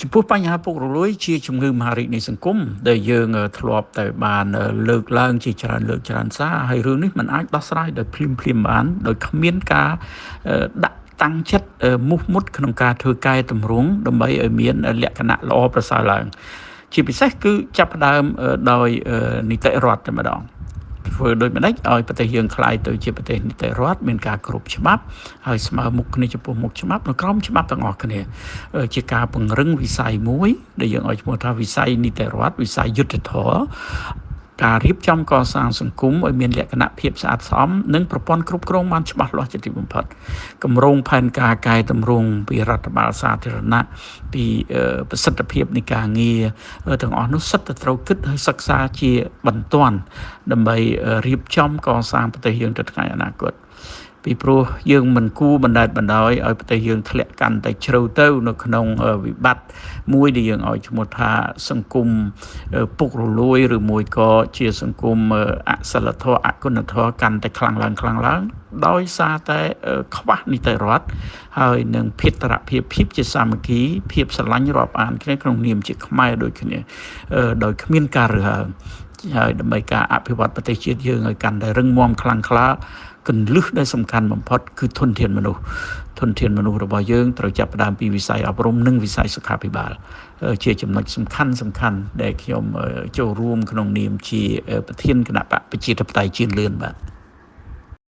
ចំពោះបញ្ហាពុករលួយជាជំងឺមហារីកនៃសង្គមដែលយើងធ្លាប់តែបានលើកឡើងជាច្រើនលើកច្រើនសារហើយរឿងនេះมันអាចដោះស្រាយដោយភ្លាមបានដោយគ្មានការដាក់តាំងចិត្តមោះមុតក្នុងការធ្វើកែតម្រង់ដើម្បីឲ្យមានលក្ខណៈល្អប្រសើរឡើងជាពិសេសគឺចាប់ផ្ដើមដោយនីតិរដ្ឋតែម្ដងធ្វើដូចម្ដេចឲ្យប្រទេសយើងคล้ายទៅជាប្រទេសនីតិរដ្ឋមានការគោរពច្បាប់ហើយស្មើមុខគ្នាចំពោះមុខច្បាប់នៅក្រោមច្បាប់ទាំងអស់គ្នាជាការពង្រឹងវិស័យមួយដែលយើងឲ្យឈ្មោះថាវិស័យនីតិរដ្ឋវិស័យយុត្តិធម៌ការរៀបចំកសាងសង្គមឲ្យមានលក្ខណៈភាពស្អាតស្អំនិងប្រព័ន្ធគ្រប់គ្រងបានច្បាស់លាស់ជាទីបំផុតគម្រោងផែនការកែតម្រង់ពីរដ្ឋបាលសាធារណៈពីប្រសិទ្ធភាពនៃការងារទាំងអស់នោះសិតតែត្រូវគិតហើយសិក្សាជាបន្ទាន់ដើម្បីរៀបចំកសាងប្រទេសយើងទៅថ្ងៃអនាគតពីព្រោះយើងមិនគួរបណ្តែតបណ្ដោយឲ្យប្រទេសយើងធ្លាក់កាន់តែជ្រៅទៅនៅក្នុងវិបត្តិមួយដែលយើងឲ្យឈ្មោះថាសង្គមពុករលួយឬមួយក៏ជាសង្គមអសិលធម៌អគុណធម៌កាន់តែខ្លាំងឡើងដោយសារតែខ្វះនីតិរដ្ឋហើយនឹងភេទរភាពភាពជាសាមគ្គីភាពស្រឡាញ់រាប់អានគ្នាក្នុងនាមជាខ្មែរដូចគ្នាដោយគ្មានការរើសអើងហើយដើម្បីការអភិវឌ្ឍប្រទេសជាតិយើងឲ្យកាន់តែរឹងមាំខ្លាំងក្លាគន្លឹះដែលសំខាន់បំផុតគឺធនធានមនុស្សរបស់យើងត្រូវចាប់ផ្ដើមពីវិស័យអប់រំនិងវិស័យសុខាភិបាលជាចំណុចសំខាន់ដែលខ្ញុំចូលរួមក្នុងនាមជាប្រធានគណៈបកប្រជាធិបតេយ្យជឿនលឿនបាទ